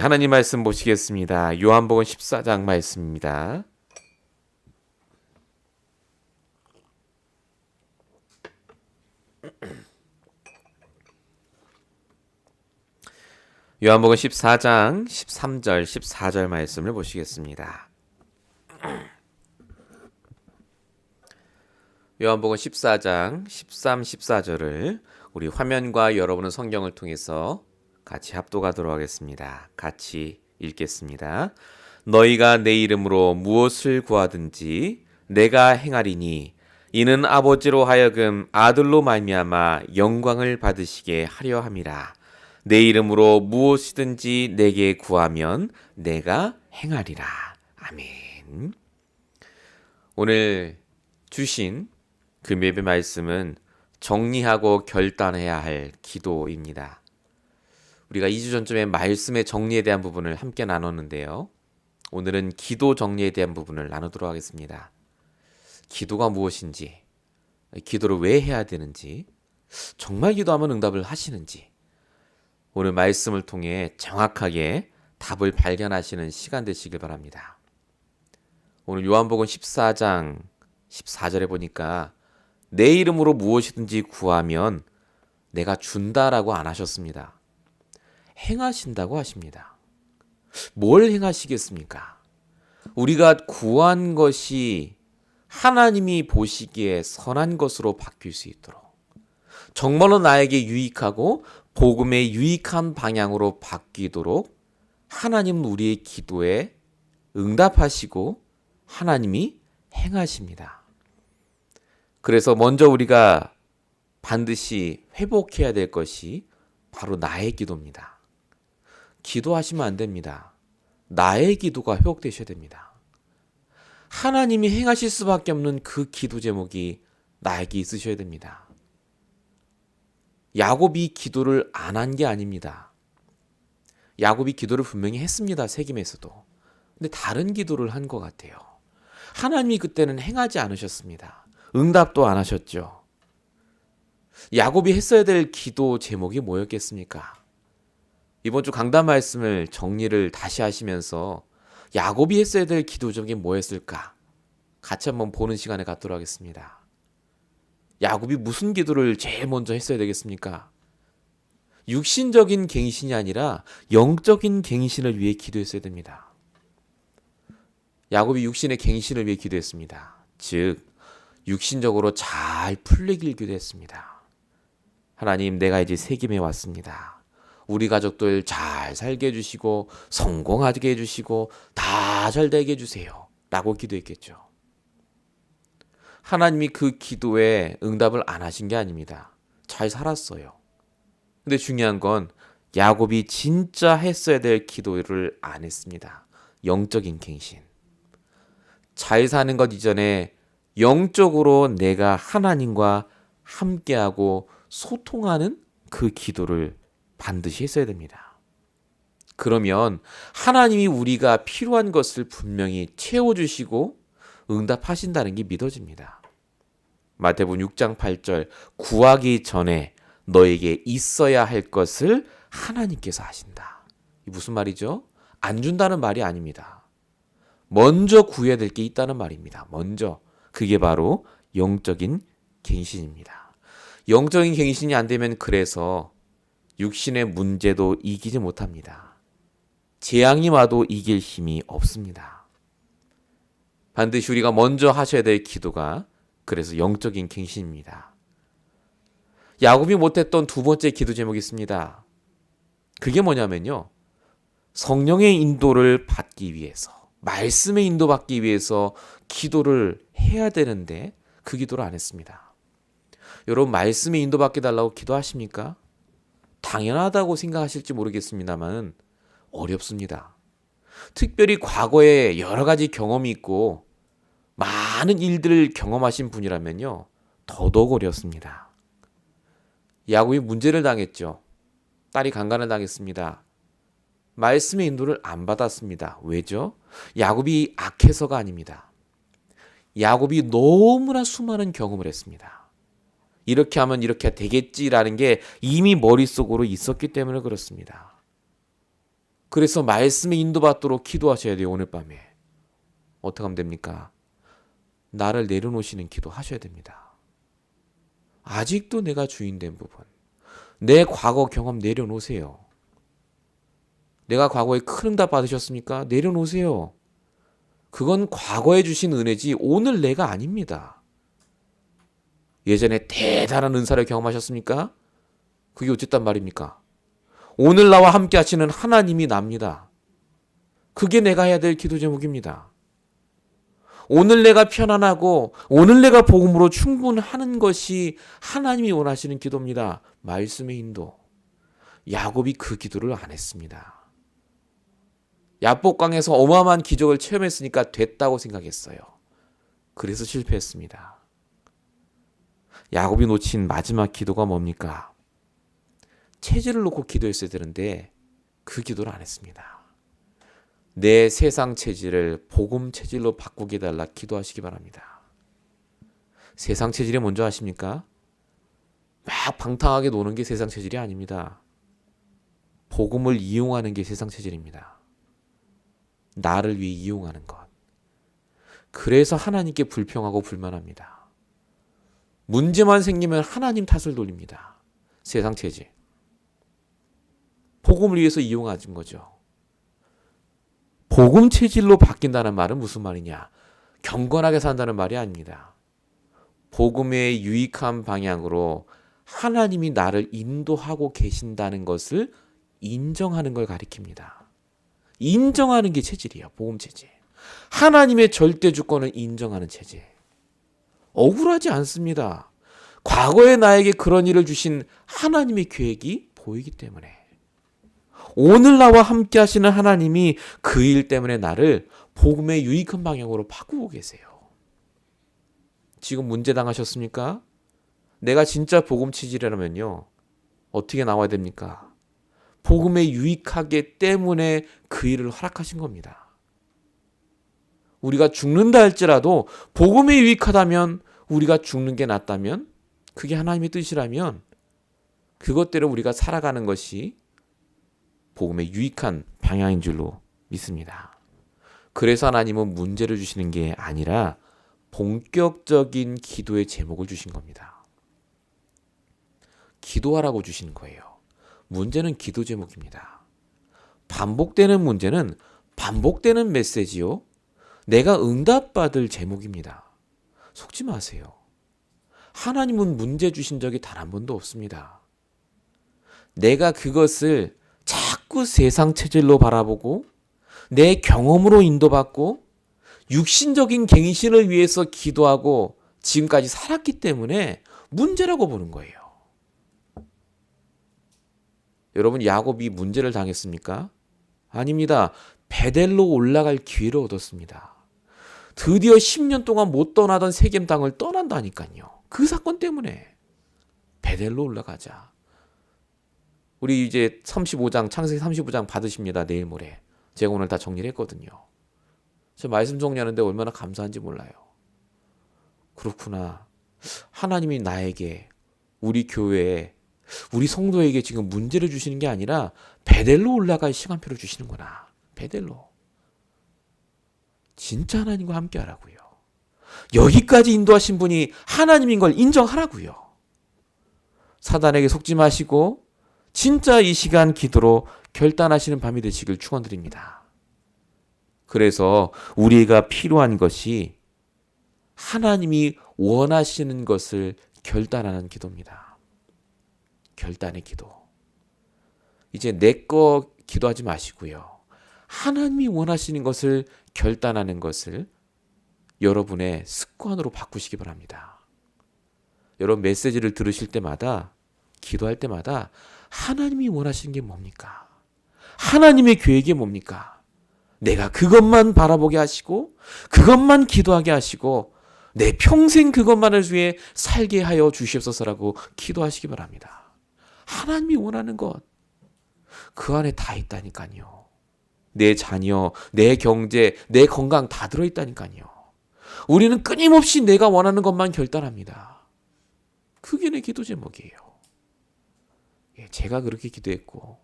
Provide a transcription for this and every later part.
하나님 말씀 보시겠습니다. 요한복음 14장 말씀입니다. 요한복음 14장 13절 14절 말씀을 보시겠습니다. 요한복음 14장 13, 14절을 우리 화면과 여러분의 성경을 통해서 같이 합독하도록 하겠습니다. 같이 읽겠습니다. 너희가 내 이름으로 무엇을 구하든지 내가 행하리니 이는 아버지로 하여금 아들로 말미암아 영광을 받으시게 하려 함이라. 내 이름으로 무엇이든지 내게 구하면 내가 행하리라. 아멘. 오늘 주신 금요일 말씀은 정리하고 결단해야 할 기도입니다. 우리가 2주 전쯤에 말씀의 정리에 대한 부분을 함께 나눴는데요. 오늘은 기도 정리에 대한 부분을 나누도록 하겠습니다. 기도가 무엇인지, 기도를 왜 해야 되는지, 정말 기도하면 응답을 하시는지, 오늘 말씀을 통해 정확하게 답을 발견하시는 시간 되시길 바랍니다. 오늘 요한복음 14장 14절에 보니까 내 이름으로 무엇이든지 구하면 내가 준다라고 안 하셨습니다. 행하신다고 하십니다. 뭘 행하시겠습니까? 우리가 구한 것이 하나님이 보시기에 선한 것으로 바뀔 수 있도록, 정말로 나에게 유익하고 복음에 유익한 방향으로 바뀌도록 하나님은 우리의 기도에 응답하시고 하나님이 행하십니다. 그래서 먼저 우리가 반드시 회복해야 될 것이 바로 나의 기도입니다. 기도하시면 안 됩니다. 나의 기도가 회복되셔야 됩니다. 하나님이 행하실 수밖에 없는 그 기도 제목이 나에게 있으셔야 됩니다. 야곱이 기도를 안 한 게 아닙니다. 야곱이 기도를 분명히 했습니다. 세김에서도. 근데 다른 기도를 한 것 같아요. 하나님이 그때는 행하지 않으셨습니다. 응답도 안 하셨죠. 야곱이 했어야 될 기도 제목이 뭐였겠습니까? 이번 주 강단 말씀을 정리를 다시 하시면서 야곱이 했어야 될 기도 제목이 뭐였을까? 같이 한번 보는 시간에 갖도록 하겠습니다. 야곱이 무슨 기도를 제일 먼저 했어야 되겠습니까? 육신적인 갱신이 아니라 영적인 갱신을 위해 기도했어야 됩니다. 야곱이 육신의 갱신을 위해 기도했습니다. 즉 육신적으로 잘 풀리길 기도했습니다. 하나님, 내가 이제 세김에 왔습니다. 우리 가족들 잘 살게 해주시고 성공하게 해주시고 다 잘 되게 해주세요 라고 기도했겠죠. 하나님이 그 기도에 응답을 안 하신 게 아닙니다. 잘 살았어요. 근데 중요한 건 야곱이 진짜 했어야 될 기도를 안 했습니다. 영적인 갱신. 잘 사는 것 이전에 영적으로 내가 하나님과 함께하고 소통하는 그 기도를 반드시 했어야 됩니다. 그러면 하나님이 우리가 필요한 것을 분명히 채워주시고 응답하신다는 게 믿어집니다. 마태복음 6장 8절 구하기 전에 너에게 있어야 할 것을 하나님께서 하신다. 이 무슨 말이죠? 안 준다는 말이 아닙니다. 먼저 구해야 될 게 있다는 말입니다. 먼저. 그게 바로 영적인 갱신입니다. 영적인 갱신이 안 되면 그래서 육신의 문제도 이기지 못합니다. 재앙이 와도 이길 힘이 없습니다. 반드시 우리가 먼저 하셔야 될 기도가 그래서 영적인 갱신입니다. 야곱이 못했던 두 번째 기도 제목이 있습니다. 그게 뭐냐면요. 성령의 인도를 받기 위해서, 말씀의 인도받기 위해서 기도를 해야 되는데 그 기도를 안 했습니다. 여러분, 말씀의 인도받게 달라고 기도하십니까? 당연하다고 생각하실지 모르겠습니다만 어렵습니다. 특별히 과거에 여러 가지 경험이 있고 많은 일들을 경험하신 분이라면요. 더더욱 어렵습니다. 야곱이 문제를 당했죠. 딸이 강간을 당했습니다. 말씀의 인도를 안 받았습니다. 왜죠? 야곱이 악해서가 아닙니다. 야곱이 너무나 수많은 경험을 했습니다. 이렇게 하면 이렇게 되겠지라는 게 이미 머릿속으로 있었기 때문에 그렇습니다. 그래서 말씀에 인도받도록 기도하셔야 돼요. 오늘 밤에. 어떻게 하면 됩니까? 나를 내려놓으시는 기도 하셔야 됩니다. 아직도 내가 주인된 부분, 내 과거 경험 내려놓으세요. 내가 과거에 큰 응답 받으셨습니까? 내려놓으세요. 그건 과거에 주신 은혜지 오늘 내가 아닙니다. 예전에 대단한 은사를 경험하셨습니까? 그게 어쨌단 말입니까? 오늘 나와 함께 하시는 하나님이 납니다. 그게 내가 해야 될 기도 제목입니다. 오늘 내가 편안하고 오늘 내가 복음으로 충분하는 것이 하나님이 원하시는 기도입니다. 말씀의 인도. 야곱이 그 기도를 안 했습니다. 야복강에서 어마어마한 기적을 체험했으니까 됐다고 생각했어요. 그래서 실패했습니다. 야곱이 놓친 마지막 기도가 뭡니까? 체질을 놓고 기도했어야 되는데 그 기도를 안 했습니다. 내 세상 체질을 복음 체질로 바꾸게 해달라 기도하시기 바랍니다. 세상 체질이 뭔지 아십니까? 막 방탕하게 노는 게 세상 체질이 아닙니다. 복음을 이용하는 게 세상 체질입니다. 나를 위해 이용하는 것. 그래서 하나님께 불평하고 불만합니다. 문제만 생기면 하나님 탓을 돌립니다. 세상 체질. 복음을 위해서 이용하는 거죠. 복음 체질로 바뀐다는 말은 무슨 말이냐? 경건하게 산다는 말이 아닙니다. 복음의 유익한 방향으로 하나님이 나를 인도하고 계신다는 것을 인정하는 걸 가리킵니다. 인정하는 게 체질이에요. 복음 체질. 하나님의 절대 주권을 인정하는 체질. 억울하지 않습니다. 과거에 나에게 그런 일을 주신 하나님의 계획이 보이기 때문에. 오늘 나와 함께 하시는 하나님이 그 일 때문에 나를 복음의 유익한 방향으로 바꾸고 계세요. 지금 문제 당하셨습니까? 내가 진짜 복음 체질이라면요. 어떻게 나와야 됩니까? 복음에 유익하기 때문에 그 일을 허락하신 겁니다. 우리가 죽는다 할지라도 복음에 유익하다면, 우리가 죽는 게 낫다면, 그게 하나님의 뜻이라면 그것대로 우리가 살아가는 것이 복음의 유익한 방향인 줄로 믿습니다. 그래서 하나님은 문제를 주시는 게 아니라 본격적인 기도의 제목을 주신 겁니다. 기도하라고 주시는 거예요. 문제는 기도 제목입니다. 반복되는 문제는 반복되는 메시지요. 내가 응답받을 제목입니다. 속지 마세요. 하나님은 문제 주신 적이 단 한 번도 없습니다. 내가 그것을 자꾸 세상 체질로 바라보고 내 경험으로 인도받고 육신적인 갱신을 위해서 기도하고 지금까지 살았기 때문에 문제라고 보는 거예요. 여러분, 야곱이 문제를 당했습니까? 아닙니다. 베델로 올라갈 기회를 얻었습니다. 드디어 10년 동안 못 떠나던 세겜 땅을 떠난다니까요. 그 사건 때문에 베델로 올라가자. 우리 이제 35장, 창세기 35장 받으십니다. 내일 모레. 제가 오늘 다 정리를 했거든요. 저 말씀 정리하는데 얼마나 감사한지 몰라요. 그렇구나. 하나님이 나에게, 우리 교회에, 우리 성도에게 지금 문제를 주시는 게 아니라 베델로 올라갈 시간표를 주시는구나. 베델로. 진짜 하나님과 함께 하라고요. 여기까지 인도하신 분이 하나님인 걸 인정하라고요. 사단에게 속지 마시고 진짜 이 시간 기도로 결단하시는 밤이 되시길 축원드립니다. 그래서 우리가 필요한 것이 하나님이 원하시는 것을 결단하는 기도입니다. 결단의 기도. 이제 내 거 기도하지 마시고요. 하나님이 원하시는 것을 결단하는 것을 여러분의 습관으로 바꾸시기 바랍니다. 여러분 메시지를 들으실 때마다, 기도할 때마다 하나님이 원하시는 게 뭡니까? 하나님의 계획이 뭡니까? 내가 그것만 바라보게 하시고 그것만 기도하게 하시고 내 평생 그것만을 위해 살게 하여 주시옵소서라고 기도하시기 바랍니다. 하나님이 원하는 것, 그 안에 다 있다니까요. 내 자녀, 내 경제, 내 건강 다 들어있다니까요. 우리는 끊임없이 내가 원하는 것만 결단합니다. 그게 내 기도 제목이에요. 제가 그렇게 기도했고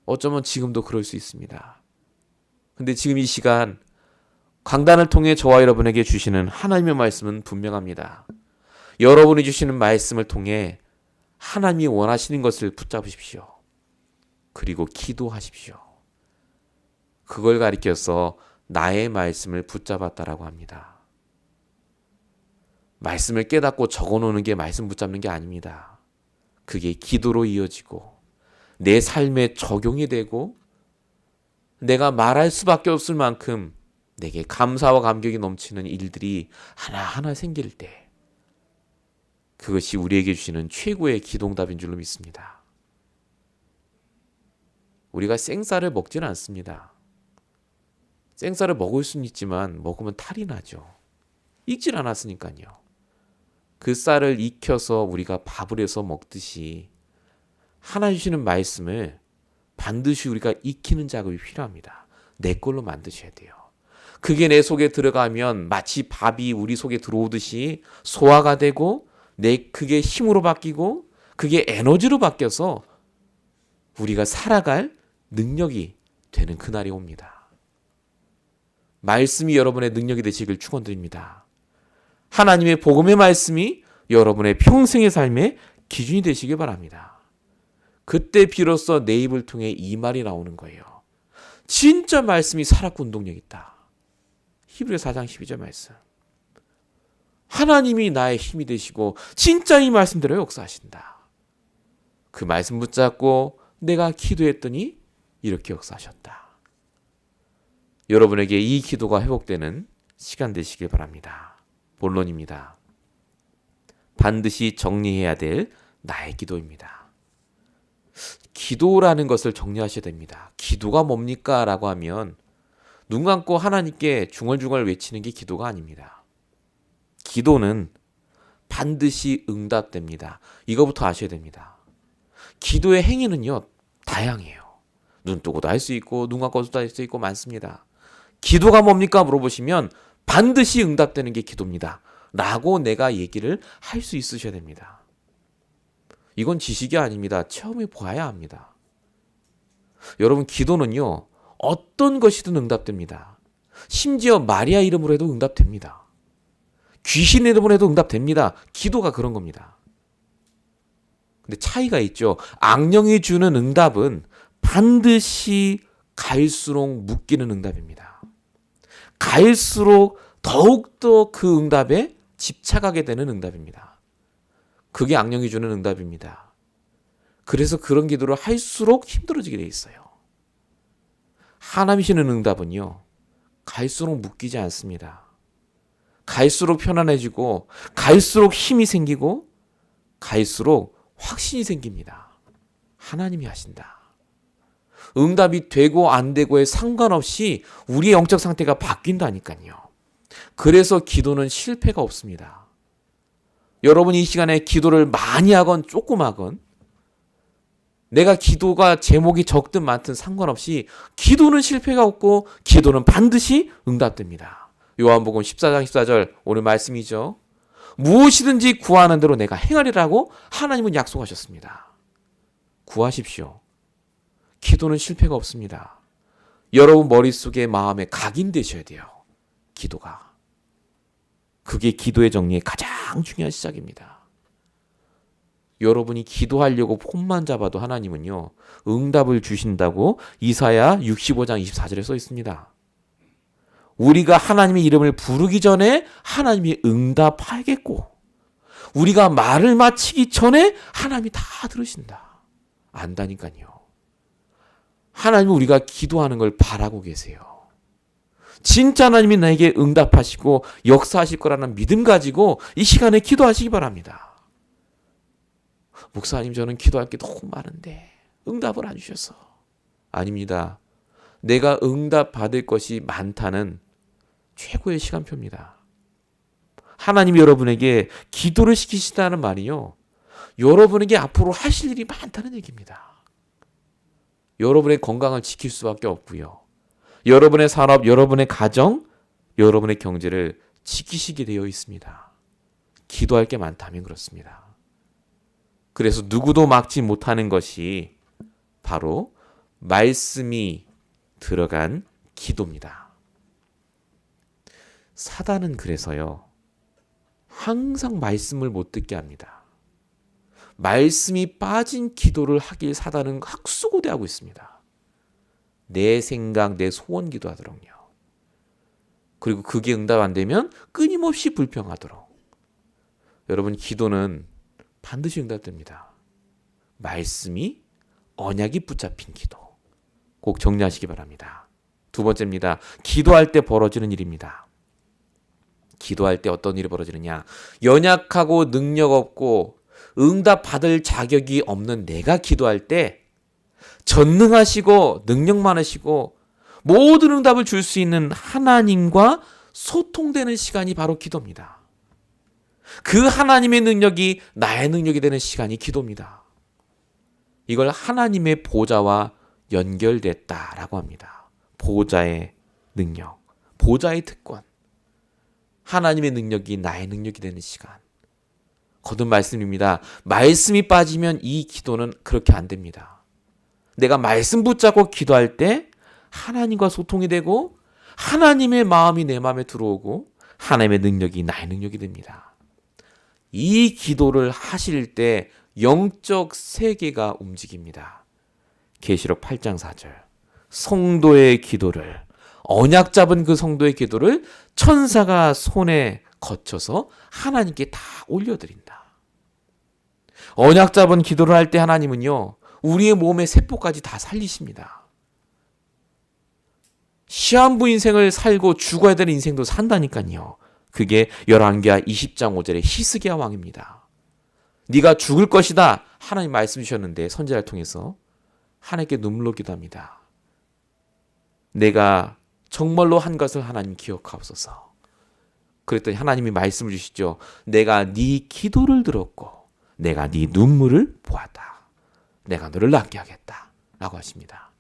어쩌면 지금도 그럴 수 있습니다. 근데 지금 이 시간 강단을 통해 저와 여러분에게 주시는 하나님의 말씀은 분명합니다. 여러분이 주시는 말씀을 통해 하나님이 원하시는 것을 붙잡으십시오. 그리고 기도하십시오. 그걸 가리켜서 나의 말씀을 붙잡았다라고 합니다. 말씀을 깨닫고 적어놓는 게 말씀 붙잡는 게 아닙니다. 그게 기도로 이어지고 내 삶에 적용이 되고 내가 말할 수밖에 없을 만큼 내게 감사와 감격이 넘치는 일들이 하나하나 생길 때 그것이 우리에게 주시는 최고의 기도응답인 줄로 믿습니다. 우리가 생쌀을 먹지는 않습니다. 생쌀을 먹을 수는 있지만 먹으면 탈이 나죠. 익질 않았으니까요. 그 쌀을 익혀서 우리가 밥을 해서 먹듯이 하나님 주시는 말씀을 반드시 우리가 익히는 작업이 필요합니다. 내 걸로 만드셔야 돼요. 그게 내 속에 들어가면 마치 밥이 우리 속에 들어오듯이 소화가 되고 그게 힘으로 바뀌고 그게 에너지로 바뀌어서 우리가 살아갈 능력이 되는 그날이 옵니다. 말씀이 여러분의 능력이 되시길 축원드립니다. 하나님의 복음의 말씀이 여러분의 평생의 삶의 기준이 되시길 바랍니다. 그때 비로소 내 입을 통해 이 말이 나오는 거예요. 진짜 말씀이 살았고 운동력 있다. 히브리서 4장 12절 말씀. 하나님이 나의 힘이 되시고 진짜 이 말씀대로 역사하신다. 그 말씀 붙잡고 내가 기도했더니 이렇게 역사하셨다. 여러분에게 이 기도가 회복되는 시간 되시길 바랍니다. 본론입니다. 반드시 정리해야 될 나의 기도입니다. 기도라는 것을 정리하셔야 됩니다. 기도가 뭡니까? 라고 하면 눈 감고 하나님께 중얼중얼 외치는 게 기도가 아닙니다. 기도는 반드시 응답됩니다. 이거부터 아셔야 됩니다. 기도의 행위는요, 다양해요. 눈 뜨고도 할 수 있고 눈 감고도 할 수 있고 많습니다. 기도가 뭡니까? 물어보시면 반드시 응답되는 게 기도입니다. 라고 내가 얘기를 할 수 있으셔야 됩니다. 이건 지식이 아닙니다. 체험해 보아야 합니다. 여러분, 기도는요, 어떤 것이든 응답됩니다. 심지어 마리아 이름으로 해도 응답됩니다. 귀신 이름으로 해도 응답됩니다. 기도가 그런 겁니다. 근데 차이가 있죠. 악령이 주는 응답은 반드시 갈수록 묶이는 응답입니다. 갈수록 더욱더 그 응답에 집착하게 되는 응답입니다. 그게 악령이 주는 응답입니다. 그래서 그런 기도를 할수록 힘들어지게 돼 있어요. 하나님이 주는 응답은요, 갈수록 묶이지 않습니다. 갈수록 편안해지고 갈수록 힘이 생기고 갈수록 확신이 생깁니다. 하나님이 하신다. 응답이 되고 안 되고에 상관없이 우리의 영적 상태가 바뀐다니까요. 그래서 기도는 실패가 없습니다. 여러분이 이 시간에 기도를 많이 하건 조금 하건 내가 기도가 제목이 적든 많든 상관없이 기도는 실패가 없고 기도는 반드시 응답됩니다. 요한복음 14장 14절 오늘 말씀이죠. 무엇이든지 구하는 대로 내가 행하리라고 하나님은 약속하셨습니다. 구하십시오. 기도는 실패가 없습니다. 여러분 머릿속에 마음에 각인되셔야 돼요. 기도가. 그게 기도의 정리의 가장 중요한 시작입니다. 여러분이 기도하려고 폰만 잡아도 하나님은요, 응답을 주신다고 이사야 65장 24절에 써 있습니다. 우리가 하나님의 이름을 부르기 전에 하나님이 응답하겠고 우리가 말을 마치기 전에 하나님이 다 들으신다. 안다니까요. 하나님은 우리가 기도하는 걸 바라고 계세요. 진짜 하나님이 나에게 응답하시고 역사하실 거라는 믿음 가지고 이 시간에 기도하시기 바랍니다. 목사님, 저는 기도할 게 너무 많은데 응답을 안 주셔서. 아닙니다. 내가 응답 받을 것이 많다는 최고의 시간표입니다. 하나님이 여러분에게 기도를 시키시다는 말이요, 여러분에게 앞으로 하실 일이 많다는 얘기입니다. 여러분의 건강을 지킬 수밖에 없고요. 여러분의 산업, 여러분의 가정, 여러분의 경제를 지키시게 되어 있습니다. 기도할 게 많다면 그렇습니다. 그래서 누구도 막지 못하는 것이 바로 말씀이 들어간 기도입니다. 사단은 그래서요, 항상 말씀을 못 듣게 합니다. 말씀이 빠진 기도를 하길 사단은 학수고대하고 있습니다. 내 생각, 내 소원 기도하도록요. 그리고 그게 응답 안 되면 끊임없이 불평하도록. 여러분, 기도는 반드시 응답됩니다. 말씀이, 언약이 붙잡힌 기도. 꼭 정리하시기 바랍니다. 두 번째입니다. 기도할 때 벌어지는 일입니다. 기도할 때 어떤 일이 벌어지느냐? 연약하고 능력 없고 응답 받을 자격이 없는 내가 기도할 때 전능하시고 능력 많으시고 모든 응답을 줄 수 있는 하나님과 소통되는 시간이 바로 기도입니다. 그 하나님의 능력이 나의 능력이 되는 시간이 기도입니다. 이걸 하나님의 보좌와 연결됐다라고 합니다. 보좌의 능력, 보좌의 특권, 하나님의 능력이 나의 능력이 되는 시간. 거듭 말씀입니다. 말씀이 빠지면 이 기도는 그렇게 안 됩니다. 내가 말씀 붙잡고 기도할 때 하나님과 소통이 되고 하나님의 마음이 내 마음에 들어오고 하나님의 능력이 나의 능력이 됩니다. 이 기도를 하실 때 영적 세계가 움직입니다. 계시록 8장 4절. 성도의 기도를, 언약 잡은 그 성도의 기도를 천사가 손에 거쳐서 하나님께 다 올려드린다. 언약 잡은 기도를 할 때 하나님은요, 우리의 몸의 세포까지 다 살리십니다. 시한부 인생을 살고 죽어야 되는 인생도 산다니까요. 그게 열왕기하 20장 5절의 히스기야 왕입니다. 네가 죽을 것이다 하나님 말씀 주셨는데 선지자를 통해서 하나님께 눈물로 기도합니다. 내가 정말로 한 것을 하나님 기억하옵소서. 그랬더니 하나님이 말씀을 주시죠. 내가 네 기도를 들었고 내가 네 눈물을 보았다. 내가 너를 낫게 하겠다 라고 하십니다.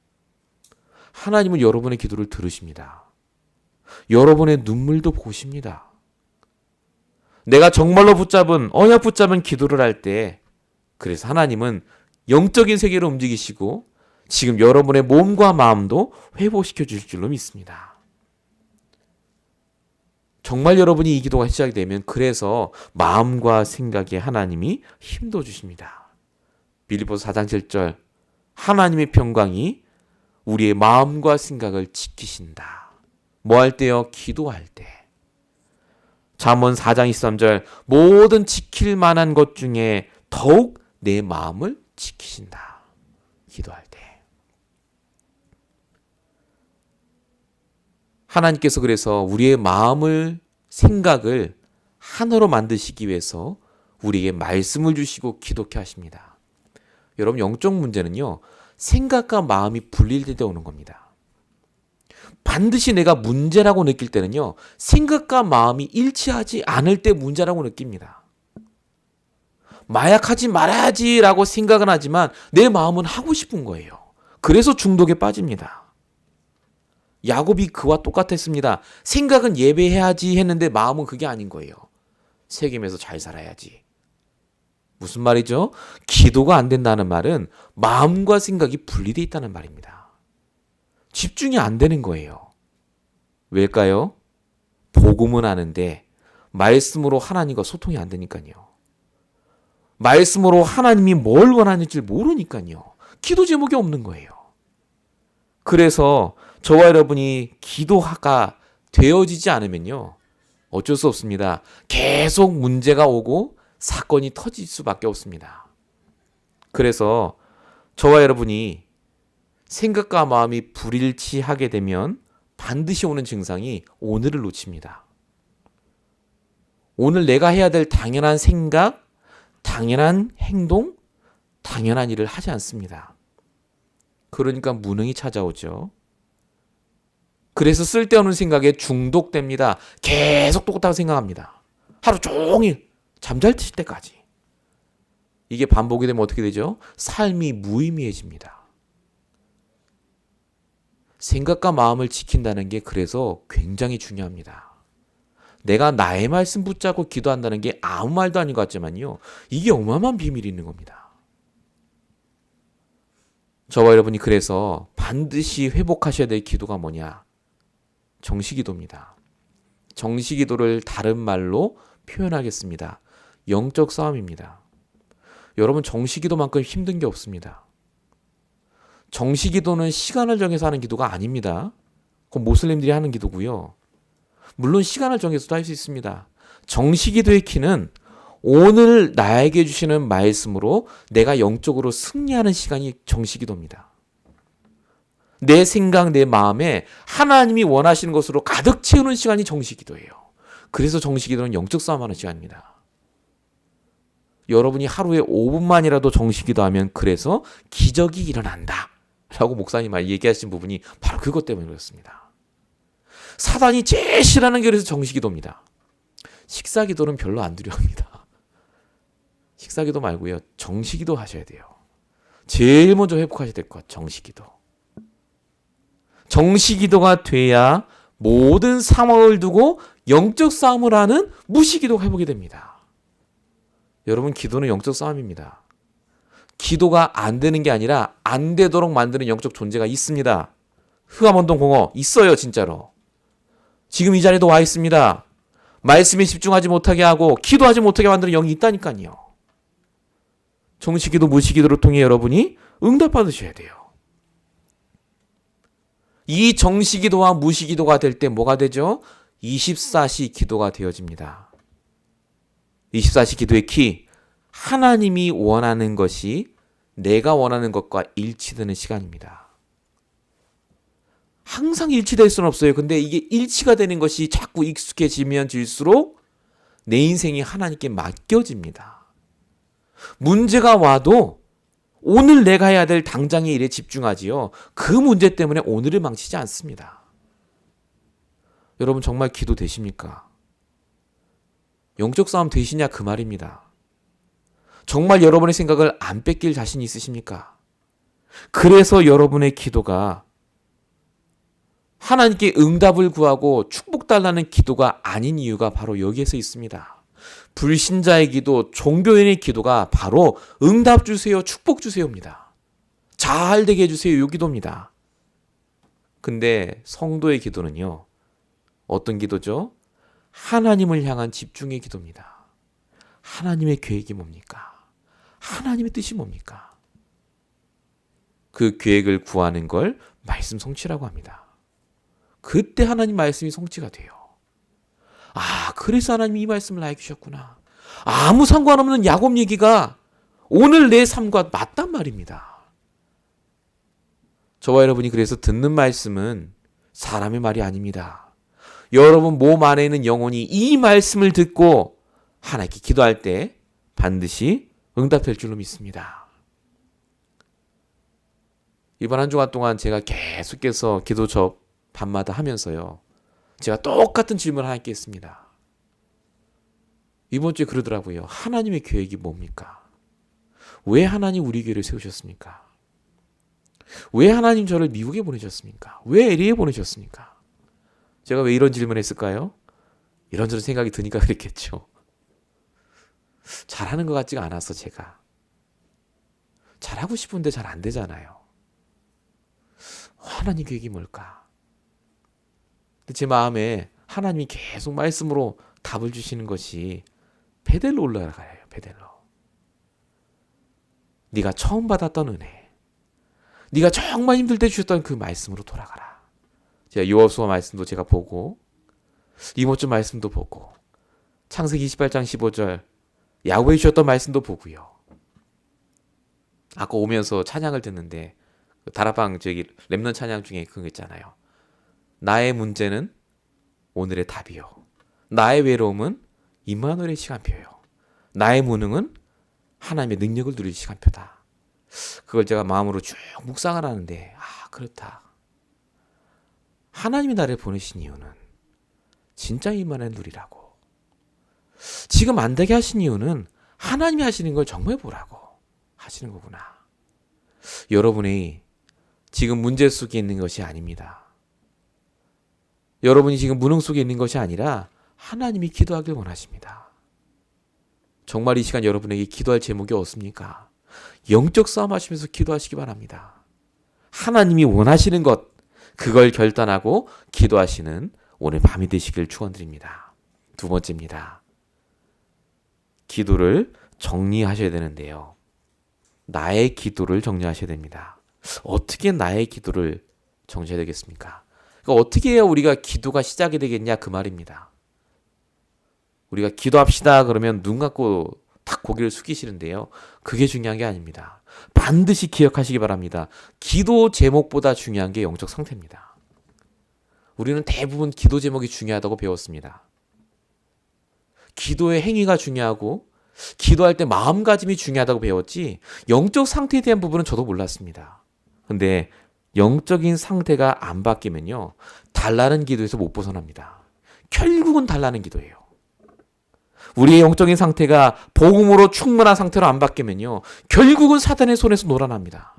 하나님은 여러분의 기도를 들으십니다. 여러분의 눈물도 보십니다. 내가 정말로 언약 붙잡은 기도를 할 때, 그래서 하나님은 영적인 세계로 움직이시고 지금 여러분의 몸과 마음도 회복시켜 주실 줄로 믿습니다. 정말 여러분이 이 기도가 시작이 되면 그래서 마음과 생각에 하나님이 힘도 주십니다. 빌립보서 4장 7절. 하나님의 평강이 우리의 마음과 생각을 지키신다. 뭐 할 때요? 기도할 때. 잠언 4장 23절. 모든 지킬 만한 것 중에 더욱 내 마음을 지키신다. 기도할 때. 하나님께서 그래서 우리의 마음을, 생각을 하나로 만드시기 위해서 우리에게 말씀을 주시고 기도케 하십니다. 여러분, 영적 문제는요, 생각과 마음이 분리될 때 오는 겁니다. 반드시 내가 문제라고 느낄 때는요, 생각과 마음이 일치하지 않을 때 문제라고 느낍니다. 마약하지 말아야지라고 생각은 하지만 내 마음은 하고 싶은 거예요. 그래서 중독에 빠집니다. 야곱이 그와 똑같았습니다. 생각은 예배해야지 했는데 마음은 그게 아닌 거예요. 세겜에서 잘 살아야지. 무슨 말이죠? 기도가 안 된다는 말은 마음과 생각이 분리되어 있다는 말입니다. 집중이 안 되는 거예요. 왜일까요? 복음은 아는데 말씀으로 하나님과 소통이 안 되니까요. 말씀으로 하나님이 뭘 원하는지 모르니까요. 기도 제목이 없는 거예요. 그래서 저와 여러분이 기도가 되어지지 않으면요, 어쩔 수 없습니다. 계속 문제가 오고 사건이 터질 수밖에 없습니다. 그래서 저와 여러분이 생각과 마음이 불일치하게 되면 반드시 오는 증상이 오늘을 놓칩니다. 오늘 내가 해야 될 당연한 생각, 당연한 행동, 당연한 일을 하지 않습니다. 그러니까 무능이 찾아오죠. 그래서 쓸데없는 생각에 중독됩니다. 계속 똑같다고 생각합니다. 하루 종일 잠잘 때까지. 이게 반복이 되면 어떻게 되죠? 삶이 무의미해집니다. 생각과 마음을 지킨다는 게 그래서 굉장히 중요합니다. 내가 나의 말씀 붙잡고 기도한다는 게 아무 말도 아닌 것 같지만요, 이게 어마어마한 비밀이 있는 겁니다. 저와 여러분이 그래서 반드시 회복하셔야 될 기도가 뭐냐? 정시기도입니다. 정시기도를 다른 말로 표현하겠습니다. 영적 싸움입니다. 여러분, 정시기도만큼 힘든 게 없습니다. 정시기도는 시간을 정해서 하는 기도가 아닙니다. 그건 모슬림들이 하는 기도고요. 물론 시간을 정해서도 할 수 있습니다. 정시기도의 키는 오늘 나에게 주시는 말씀으로 내가 영적으로 승리하는 시간이 정시기도입니다. 내 생각, 내 마음에 하나님이 원하시는 것으로 가득 채우는 시간이 정시기도예요. 그래서 정시기도는 영적 싸움하는 시간입니다. 여러분이 하루에 5분만이라도 정시기도하면 그래서 기적이 일어난다 라고 목사님이 얘기하신 부분이 바로 그것 때문에 그렇습니다. 사단이 제일 싫어하는 게 그래서 정시기도입니다. 식사기도는 별로 안 두려워합니다. 식사기도 말고요, 정시기도 하셔야 돼요. 제일 먼저 회복하셔야 될 것, 정시기도. 정시기도가 돼야 모든 상황을 두고 영적 싸움을 하는 무시기도가 회복이 됩니다. 여러분, 기도는 영적 싸움입니다. 기도가 안 되는 게 아니라 안 되도록 만드는 영적 존재가 있습니다. 흑암원동공허 있어요, 진짜로. 지금 이 자리에도 와 있습니다. 말씀에 집중하지 못하게 하고 기도하지 못하게 만드는 영이 있다니까요. 정시기도, 무시기도를 통해 여러분이 응답받으셔야 돼요. 이 정시기도와 무시기도가 될 때 뭐가 되죠? 24시 기도가 되어집니다. 24시 기도의 키, 하나님이 원하는 것이 내가 원하는 것과 일치되는 시간입니다. 항상 일치될 수는 없어요. 근데 이게 일치가 되는 것이 자꾸 익숙해지면 질수록 내 인생이 하나님께 맡겨집니다. 문제가 와도 오늘 내가 해야 될 당장의 일에 집중하지요. 그 문제 때문에 오늘을 망치지 않습니다. 여러분, 정말 기도 되십니까? 영적 싸움 되시냐 그 말입니다. 정말 여러분의 생각을 안 뺏길 자신이 있으십니까? 그래서 여러분의 기도가 하나님께 응답을 구하고 축복 달라는 기도가 아닌 이유가 바로 여기에서 있습니다. 불신자의 기도, 종교인의 기도가 바로 응답 주세요, 축복 주세요입니다. 잘 되게 해주세요, 이 기도입니다. 근데 성도의 기도는요, 어떤 기도죠? 하나님을 향한 집중의 기도입니다. 하나님의 계획이 뭡니까? 하나님의 뜻이 뭡니까? 그 계획을 구하는 걸 말씀 성취라고 합니다. 그때 하나님 말씀이 성취가 돼요. 아, 그래서 하나님이 이 말씀을 나에게 주셨구나. 아무 상관없는 야곱 얘기가 오늘 내 삶과 맞단 말입니다. 저와 여러분이 그래서 듣는 말씀은 사람의 말이 아닙니다. 여러분 몸 안에 있는 영혼이 이 말씀을 듣고 하나님께 기도할 때 반드시 응답될 줄로 믿습니다. 이번 한 주간 동안 제가 계속해서 기도 접 밤마다 하면서요, 제가 똑같은 질문을 하나님께 했습니다. 이번 주에 그러더라고요. 하나님의 계획이 뭡니까? 왜 하나님 우리 교회를 세우셨습니까? 왜 하나님 저를 미국에 보내셨습니까? 왜 LA에 보내셨습니까? 제가 왜 이런 질문을 했을까요? 이런저런 생각이 드니까 그랬겠죠. 잘하는 것 같지가 않아서 제가. 잘하고 싶은데 잘 안 되잖아요. 하나님 계획이 뭘까? 근데 제 마음에 하나님이 계속 말씀으로 답을 주시는 것이 베델로 올라가요. 베델로. 네가 처음 받았던 은혜, 네가 정말 힘들 때 주셨던 그 말씀으로 돌아가라. 제가 요호수아 말씀도 제가 보고 이번 주 말씀도 보고 창세기 28장 15절 야곱이 주셨던 말씀도 보고요. 아까 오면서 찬양을 듣는데 다락방 저기 렘넌트 찬양 중에 그거 있잖아요. 나의 문제는 오늘의 답이요. 나의 외로움은 임마누엘의 시간표예요. 나의 무능은 하나님의 능력을 누릴 시간표다. 그걸 제가 마음으로 쭉 묵상을 하는데, 아, 그렇다. 하나님이 나를 보내신 이유는 진짜 임마누엘 누리라고. 지금 안 되게 하신 이유는 하나님이 하시는 걸 정말 보라고 하시는 거구나. 여러분이 지금 문제 속에 있는 것이 아닙니다. 여러분이 지금 무능 속에 있는 것이 아니라 하나님이 기도하길 원하십니다. 정말 이 시간 여러분에게 기도할 제목이 없습니까? 영적 싸움 하시면서 기도하시기 바랍니다. 하나님이 원하시는 것, 그걸 결단하고 기도하시는 오늘 밤이 되시길 축원드립니다. 두 번째입니다. 기도를 정리하셔야 되는데요. 나의 기도를 정리하셔야 됩니다. 어떻게 나의 기도를 정리해야 되겠습니까? 그러니까 어떻게 해야 우리가 기도가 시작이 되겠냐 그 말입니다. 우리가 기도합시다 그러면 눈 감고 딱 고개를 숙이시는데요. 그게 중요한 게 아닙니다. 반드시 기억하시기 바랍니다. 기도 제목보다 중요한 게 영적 상태입니다. 우리는 대부분 기도 제목이 중요하다고 배웠습니다. 기도의 행위가 중요하고 기도할 때 마음가짐이 중요하다고 배웠지 영적 상태에 대한 부분은 저도 몰랐습니다. 근데 영적인 상태가 안 바뀌면요. 달라는 기도에서 못 벗어납니다. 결국은 달라는 기도예요. 우리의 영적인 상태가 복음으로 충만한 상태로 안 바뀌면요. 결국은 사단의 손에서 놀아납니다.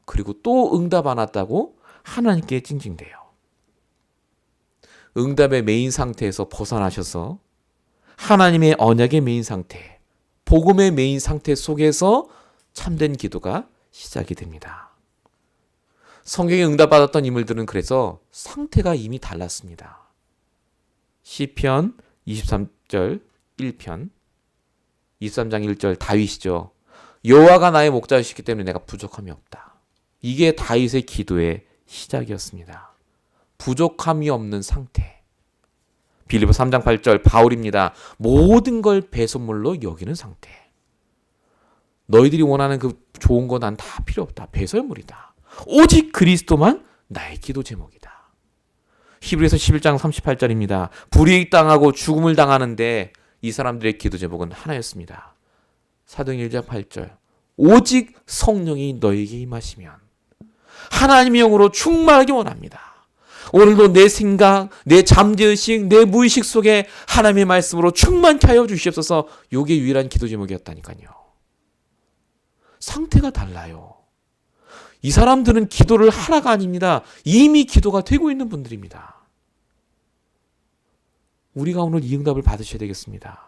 그리고 또 응답 안 왔다고 하나님께 찡찡대요. 응답의 메인 상태에서 벗어나셔서 하나님의 언약의 메인 상태, 복음의 메인 상태 속에서 참된 기도가 시작이 됩니다. 성경에 응답받았던 인물들은 그래서 상태가 이미 달랐습니다. 시편 23절 1편 23장 1절 다윗이죠. 여호와가 나의 목자이시기 때문에 내가 부족함이 없다. 이게 다윗의 기도의 시작이었습니다. 부족함이 없는 상태. 빌립보 3장 8절 바울입니다. 모든 걸 배설물로 여기는 상태. 너희들이 원하는 그 좋은 거 난 다 필요 없다. 배설물이다. 오직 그리스도만 나의 기도 제목이다. 히브리서 11장 38절입니다. 불이익 당하고 죽음을 당하는데 이 사람들의 기도 제목은 하나였습니다. 사도행 1장 8절 오직 성령이 너에게 임하시면 하나님의 영으로 충만하기 원합니다. 오늘도 내 생각, 내 잠재의식, 내 무의식 속에 하나님의 말씀으로 충만케 하여 주시옵소서. 이게 유일한 기도 제목이었다니까요. 상태가 달라요. 이 사람들은 기도를 하라가 아닙니다. 이미 기도가 되고 있는 분들입니다. 우리가 오늘 이 응답을 받으셔야 되겠습니다.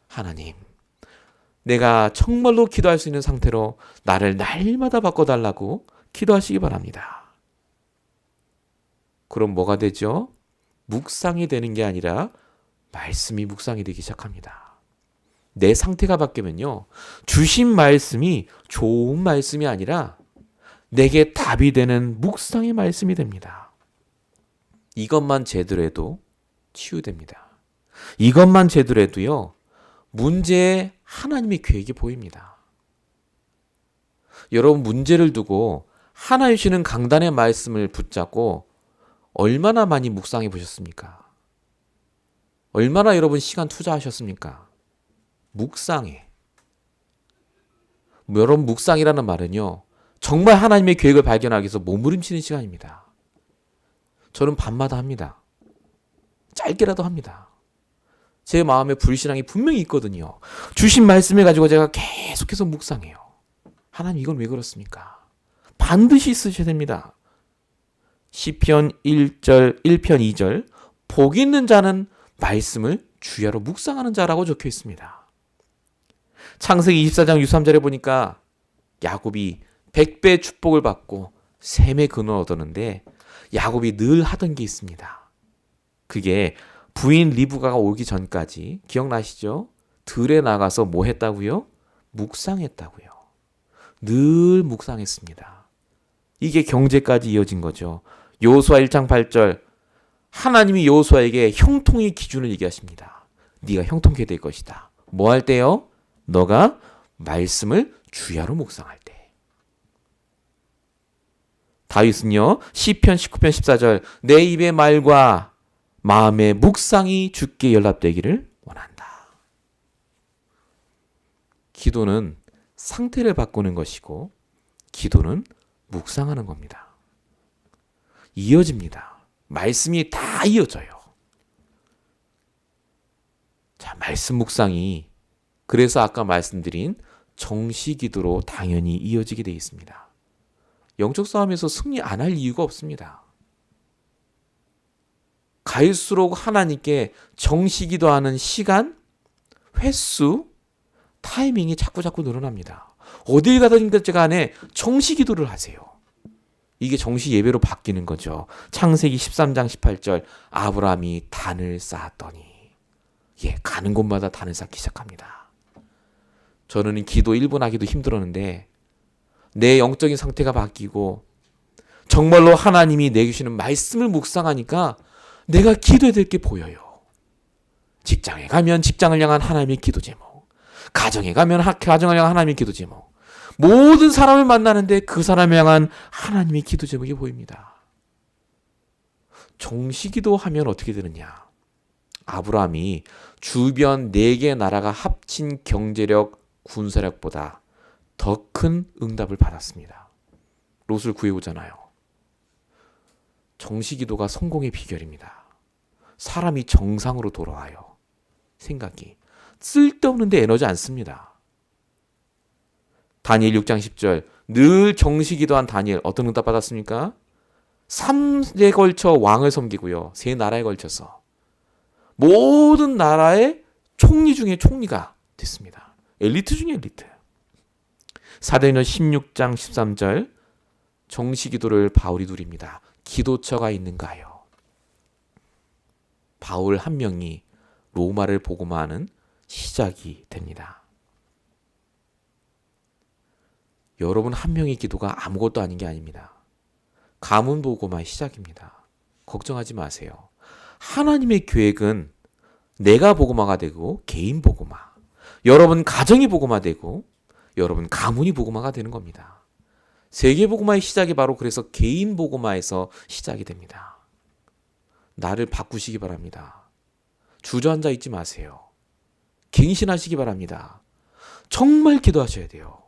하나님, 내가 정말로 기도할 수 있는 상태로 나를 날마다 바꿔달라고 기도하시기 바랍니다. 그럼 뭐가 되죠? 묵상이 되는 게 아니라 말씀이 묵상이 되기 시작합니다. 내 상태가 바뀌면요. 주신 말씀이 좋은 말씀이 아니라 내게 답이 되는 묵상의 말씀이 됩니다. 이것만 제대로 해도 치유됩니다. 이것만 제대로 해도요. 문제에 하나님의 계획이 보입니다. 여러분 문제를 두고 하나님 주시는 강단의 말씀을 붙잡고 얼마나 많이 묵상해 보셨습니까? 얼마나 여러분 시간 투자하셨습니까? 묵상에. 여러분 묵상이라는 말은요. 정말 하나님의 계획을 발견하기 위해서 몸부림치는 시간입니다. 저는 밤마다 합니다. 짧게라도 합니다. 제 마음에 불신앙이 분명히 있거든요. 주신 말씀을 가지고 제가 계속해서 묵상해요. 하나님 이건 왜 그렇습니까? 반드시 쓰셔야 됩니다. 시편 1편 2절 복 있는 자는 말씀을 주야로 묵상하는 자라고 적혀 있습니다. 창세기 24장 63절에 보니까 야곱이 100배 축복을 받고 셈의 근원을 얻었는데 야곱이 늘 하던 게 있습니다. 그게 부인 리브가가 오기 전까지 기억나시죠? 들에 나가서 뭐 했다고요? 묵상했다고요. 늘 묵상했습니다. 이게 경제까지 이어진 거죠. 여호수아 1장 8절 하나님이 여호수아에게 형통의 기준을 얘기하십니다. 네가 형통케 될 것이다. 뭐 할 때요? 너가 말씀을 주야로 묵상할 때. 다윗은요. 시편 19편 14절 내 입의 말과 마음의 묵상이 주께 연락되기를 원한다. 기도는 상태를 바꾸는 것이고 기도는 묵상하는 겁니다. 이어집니다. 말씀이 다 이어져요. 자, 말씀 묵상이 그래서 아까 말씀드린 정시기도로 당연히 이어지게 되어 있습니다. 영적 싸움에서 승리 안 할 이유가 없습니다. 갈수록 하나님께 정시기도하는 시간, 횟수, 타이밍이 자꾸 늘어납니다. 어딜 가든지 간에 정시기도를 하세요. 이게 정시 예배로 바뀌는 거죠. 창세기 13장 18절 아브라함이 단을 쌓았더니 가는 곳마다 단을 쌓기 시작합니다. 저는 기도 1분 하기도 힘들었는데 내 영적인 상태가 바뀌고 정말로 하나님이 내게 주시는 말씀을 묵상하니까 내가 기도해야 될 게 보여요. 직장에 가면 직장을 향한 하나님의 기도 제목, 가정에 가면 가정을 향한 하나님의 기도 제목, 모든 사람을 만나는데 그 사람을 향한 하나님의 기도 제목이 보입니다. 정시기도 하면 어떻게 되느냐? 아브라함이 주변 4개 나라가 합친 경제력, 군사력보다 더 큰 응답을 받았습니다. 롯을 구해오잖아요. 정시기도가 성공의 비결입니다. 사람이 정상으로 돌아와요. 생각이 쓸데없는데 에너지 안 씁니다. 다니엘 6장 10절 늘 정시기도한 다니엘 어떤 응답 받았습니까? 3대에 걸쳐 왕을 섬기고요. 3나라에 걸쳐서 모든 나라의 총리 중에 총리가 됐습니다. 엘리트 중에 엘리트. 사도행전 16장 13절 정시기도를 바울이 누립니다. 기도처가 있는가요? 바울 한 명이 로마를 복음화하는 시작이 됩니다. 여러분 한 명의 기도가 아무것도 아닌 게 아닙니다. 가문 복음화의 시작입니다. 걱정하지 마세요. 하나님의 계획은 내가 복음화가 되고 개인 복음화, 여러분 가정이 복음화되고 여러분 가문이 복음화가 되는 겁니다. 세계 복음화의 시작이 바로 그래서 개인 복음화에서 시작이 됩니다. 나를 바꾸시기 바랍니다. 주저앉아 있지 마세요. 갱신하시기 바랍니다. 정말 기도하셔야 돼요.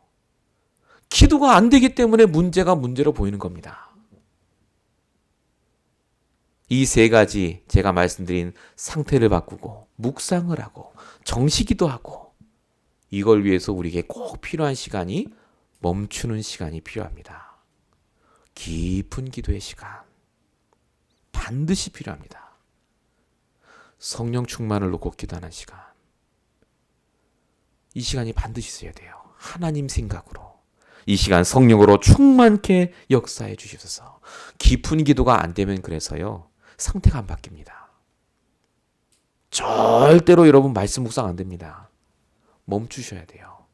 기도가 안 되기 때문에 문제가 문제로 보이는 겁니다. 이 3가지 제가 말씀드린 상태를 바꾸고 묵상을 하고 정시기도 하고 이걸 위해서 우리에게 꼭 필요한 시간이 멈추는 시간이 필요합니다. 깊은 기도의 시간 반드시 필요합니다. 성령 충만을 놓고 기도하는 시간, 이 시간이 반드시 있어야 돼요. 하나님 생각으로 이 시간 성령으로 충만케 역사해 주시옵소서. 깊은 기도가 안 되면 그래서요 상태가 안 바뀝니다. 절대로 여러분 말씀 묵상 안 됩니다. 멈추셔야 돼요.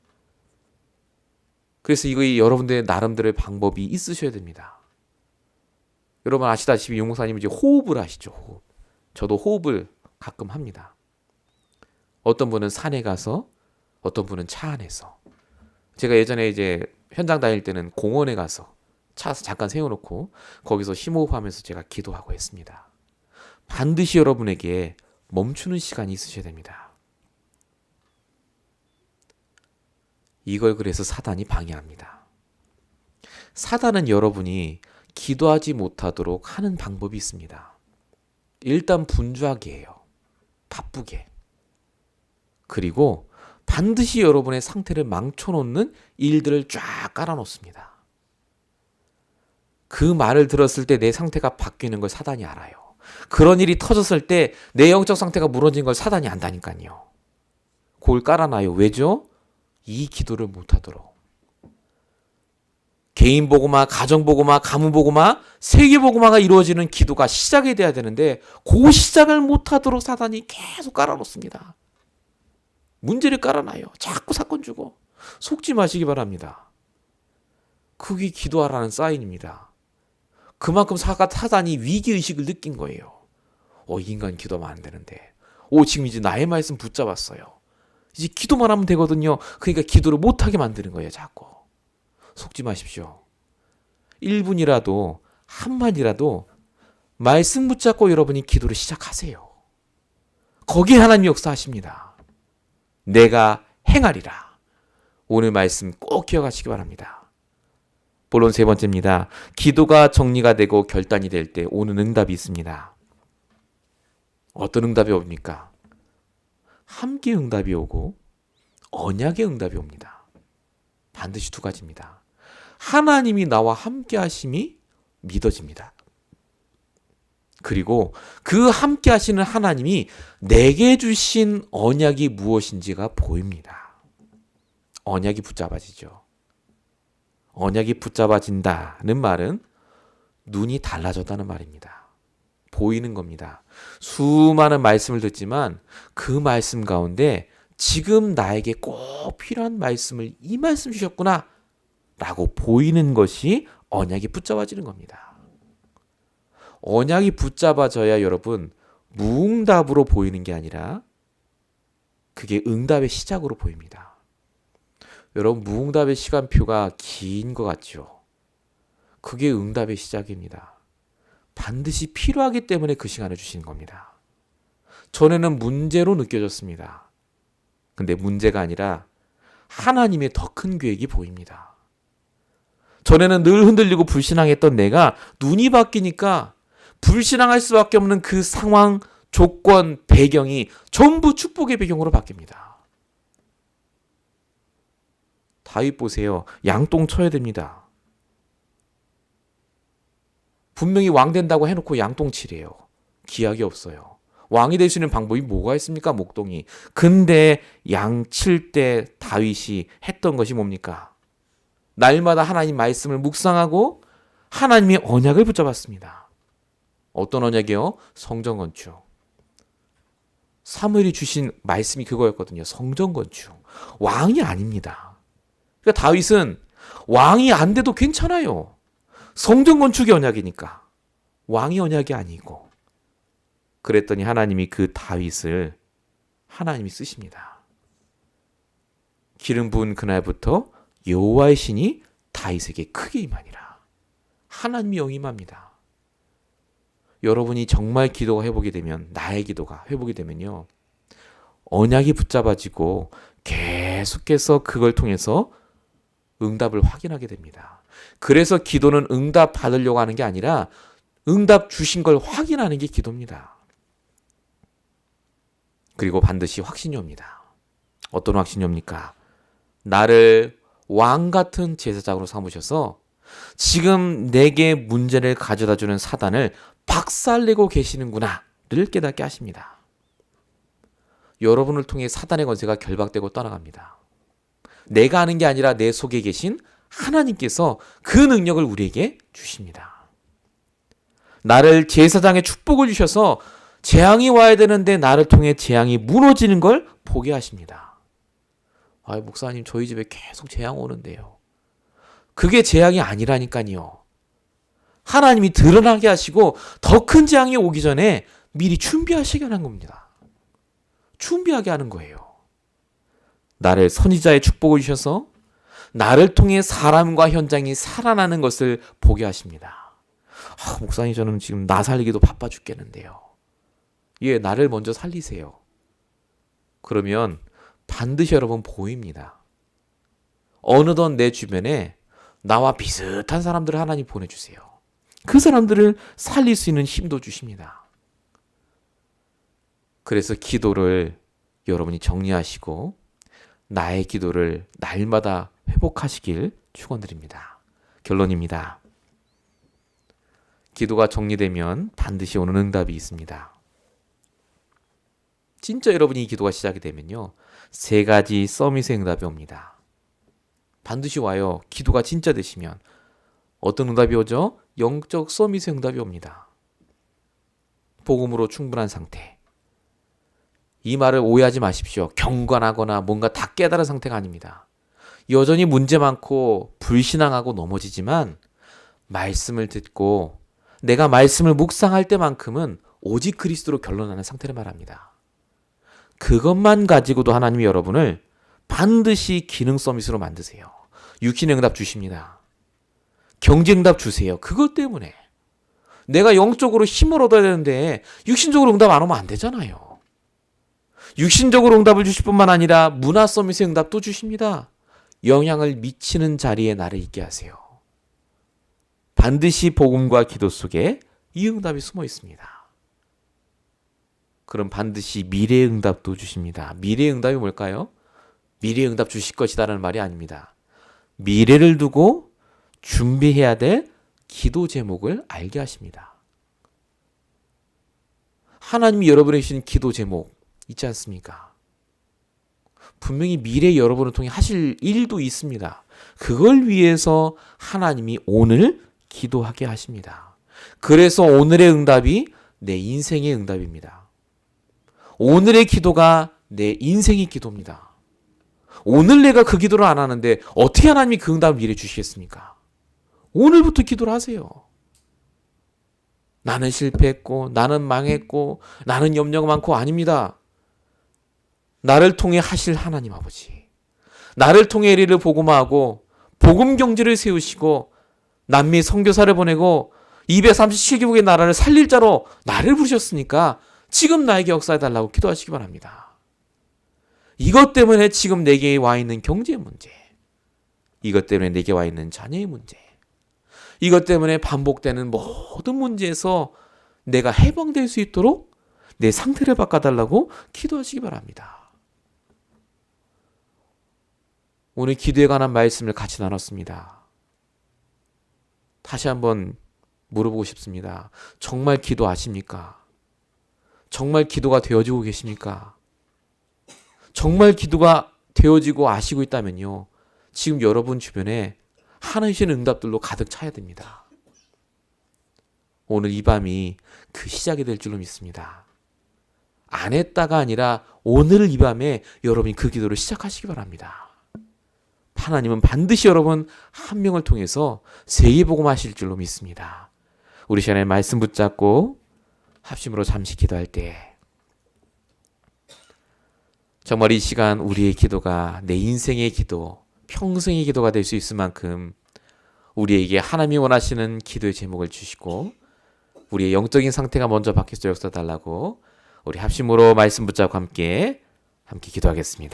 그래서 이거 여러분들의 나름대로의 방법이 있으셔야 됩니다. 여러분 아시다시피 용목사님은 이제 호흡을 하시죠. 호흡. 저도 호흡을 가끔 합니다. 어떤 분은 산에 가서, 어떤 분은 차 안에서. 제가 예전에 이제 현장 다닐 때는 공원에 가서 차 잠깐 세워놓고 거기서 심호흡하면서 제가 기도하고 했습니다. 반드시 여러분에게 멈추는 시간이 있으셔야 됩니다. 이걸 그래서 사단이 방해합니다. 사단은 여러분이 기도하지 못하도록 하는 방법이 있습니다. 일단 분주하게 해요. 바쁘게. 그리고 반드시 여러분의 상태를 망쳐놓는 일들을 쫙 깔아놓습니다. 그 말을 들었을 때 내 상태가 바뀌는 걸 사단이 알아요. 그런 일이 터졌을 때 내 영적 상태가 무너진 걸 사단이 안다니까요. 그걸 깔아놔요. 왜죠? 이 기도를 못하도록. 개인 복음화, 가정 복음화, 가문 복음화, 세계 복음화가 이루어지는 기도가 시작이 돼야 되는데 그 시작을 못하도록 사단이 계속 깔아놓습니다. 문제를 깔아놔요. 자꾸 사건 주고. 속지 마시기 바랍니다. 그게 기도하라는 사인입니다. 그만큼 사단이 위기의식을 느낀 거예요. 이 인간 기도하면 안 되는데. 지금 이제 나의 말씀 붙잡았어요. 이제 기도만 하면 되거든요. 그러니까 기도를 못하게 만드는 거예요. 자꾸. 속지 마십시오. 1분이라도 한마디라도 말씀 붙잡고 여러분이 기도를 시작하세요. 거기에 하나님이 역사하십니다. 내가 행하리라. 오늘 말씀 꼭 기억하시기 바랍니다. 본론 3번째입니다. 기도가 정리가 되고 결단이 될 때 오는 응답이 있습니다. 어떤 응답이 옵니까? 함께 응답이 오고 언약의 응답이 옵니다. 반드시 2가지입니다. 하나님이 나와 함께 하심이 믿어집니다. 그리고 그 함께 하시는 하나님이 내게 주신 언약이 무엇인지가 보입니다. 언약이 붙잡아지죠. 언약이 붙잡아진다는 말은 눈이 달라졌다는 말입니다. 보이는 겁니다. 수많은 말씀을 듣지만 그 말씀 가운데 지금 나에게 꼭 필요한 말씀을 이 말씀 주셨구나 라고 보이는 것이 언약이 붙잡아지는 겁니다. 언약이 붙잡아져야 여러분 무응답으로 보이는 게 아니라 그게 응답의 시작으로 보입니다. 여러분 무응답의 시간표가 긴 것 같죠? 그게 응답의 시작입니다. 반드시 필요하기 때문에 그 시간을 주시는 겁니다. 전에는 문제로 느껴졌습니다. 근데 문제가 아니라 하나님의 더 큰 계획이 보입니다. 전에는 늘 흔들리고 불신앙했던 내가 눈이 바뀌니까 불신앙할 수밖에 없는 그 상황, 조건, 배경이 전부 축복의 배경으로 바뀝니다. 다윗 보세요. 양똥 쳐야 됩니다. 분명히 왕 된다고 해놓고 양똥 치래요. 기약이 없어요. 왕이 될 수 있는 방법이 뭐가 있습니까? 목동이. 근데 양 칠 때 다윗이 했던 것이 뭡니까? 날마다 하나님 말씀을 묵상하고 하나님의 언약을 붙잡았습니다. 어떤 언약이요? 성전 건축. 사무엘이 주신 말씀이 그거였거든요. 성전 건축. 왕이 아닙니다. 그러니까 다윗은 왕이 안 돼도 괜찮아요. 성전 건축이 언약이니까. 왕이 언약이 아니고. 그랬더니 하나님이 그 다윗을 하나님이 쓰십니다. 기름 부은 그날부터 여호와의 신이 다윗에게 크게 임하니라. 하나님이 영임합니다. 여러분이 정말 기도가 회복이 되면, 나의 기도가 회복이 되면요, 언약이 붙잡아지고 계속해서 그걸 통해서 응답을 확인하게 됩니다. 그래서 기도는 응답 받으려고 하는 게 아니라 응답 주신 걸 확인하는 게 기도입니다. 그리고 반드시 확신이 옵니다. 어떤 확신이 옵니까? 나를 왕 같은 제사장으로 삼으셔서 지금 내게 문제를 가져다주는 사단을 박살내고 계시는구나를 깨닫게 하십니다. 여러분을 통해 사단의 권세가 결박되고 떠나갑니다. 내가 하는 게 아니라 내 속에 계신 하나님께서 그 능력을 우리에게 주십니다. 나를 제사장의 축복을 주셔서 재앙이 와야 되는데 나를 통해 재앙이 무너지는 걸 보게 하십니다. 목사님 저희 집에 계속 재앙 오는데요. 그게 재앙이 아니라니까요. 하나님이 드러나게 하시고 더 큰 재앙이 오기 전에 미리 준비하시게 하는 겁니다. 준비하게 하는 거예요. 나를 선지자의 축복을 주셔서 나를 통해 사람과 현장이 살아나는 것을 보게 하십니다. 목사님 저는 지금 나 살리기도 바빠 죽겠는데요. 나를 먼저 살리세요. 그러면 반드시 여러분 보입니다. 어느덧 내 주변에 나와 비슷한 사람들을 하나님 보내주세요. 그 사람들을 살릴 수 있는 힘도 주십니다. 그래서 기도를 여러분이 정리하시고 나의 기도를 날마다 회복하시길 축원드립니다. 결론입니다. 기도가 정리되면 반드시 오는 응답이 있습니다. 진짜 여러분이 이 기도가 시작이 되면요, 3가지 서밋의 응답이 옵니다. 반드시 와요. 기도가 진짜 되시면. 어떤 응답이 오죠? 영적 서밋의 응답이 옵니다. 복음으로 충분한 상태. 이 말을 오해하지 마십시오. 경건하거나 뭔가 다 깨달은 상태가 아닙니다. 여전히 문제 많고 불신앙하고 넘어지지만 말씀을 듣고 내가 말씀을 묵상할 때만큼은 오직 그리스도로 결론나는 상태를 말합니다. 그것만 가지고도 하나님이 여러분을 반드시 기능 서밋으로 만드세요. 육신의 응답 주십니다. 경제 응답 주세요. 그것 때문에. 내가 영적으로 힘을 얻어야 되는데 육신적으로 응답 안 오면 안 되잖아요. 육신적으로 응답을 주실 뿐만 아니라 문화 서밋의 응답도 주십니다. 영향을 미치는 자리에 나를 있게 하세요. 반드시 복음과 기도 속에 이 응답이 숨어 있습니다. 그럼 반드시 미래의 응답도 주십니다. 미래의 응답이 뭘까요? 미래의 응답 주실 것이다라는 말이 아닙니다. 미래를 두고 준비해야 될 기도 제목을 알게 하십니다. 하나님이 여러분에게 주신 기도 제목 있지 않습니까? 분명히 미래 여러분을 통해 하실 일도 있습니다. 그걸 위해서 하나님이 오늘 기도하게 하십니다. 그래서 오늘의 응답이 내 인생의 응답입니다. 오늘의 기도가 내 인생의 기도입니다. 오늘 내가 그 기도를 안 하는데 어떻게 하나님이 그 응답을 미리 주시겠습니까? 오늘부터 기도를 하세요. 나는 실패했고 나는 망했고 나는 염려가 많고 아닙니다. 나를 통해 하실 하나님 아버지, 나를 통해 일을 복음화하고 복음 경제를 세우시고 남미 선교사를 보내고 237개국의 나라를 살릴 자로 나를 부르셨으니까 지금 나에게 역사해달라고 기도하시기 바랍니다. 이것 때문에 지금 내게 와 있는 경제의 문제, 이것 때문에 내게 와 있는 자녀의 문제, 이것 때문에 반복되는 모든 문제에서 내가 해방될 수 있도록 내 상태를 바꿔달라고 기도하시기 바랍니다. 오늘 기도에 관한 말씀을 같이 나눴습니다. 다시 한번 물어보고 싶습니다. 정말 기도하십니까? 정말 기도가 되어지고 계십니까? 정말 기도가 되어지고 아시고 있다면요, 지금 여러분 주변에 하나님 응답들로 가득 차야 됩니다. 오늘 이 밤이 그 시작이 될 줄로 믿습니다. 안 했다가 아니라 오늘 이 밤에 여러분이 그 기도를 시작하시기 바랍니다. 하나님은 반드시 여러분 한 명을 통해서 세계복음하실 줄로 믿습니다. 우리 시간에 말씀 붙잡고 합심으로 잠시 기도할 때 정말 이 시간 우리의 기도가 내 인생의 기도, 평생의 기도가 될 수 있을 만큼 우리에게 하나님이 원하시는 기도의 제목을 주시고 우리의 영적인 상태가 먼저 바뀌어서 역사달라고 우리 합심으로 말씀 붙잡고 함께 기도하겠습니다.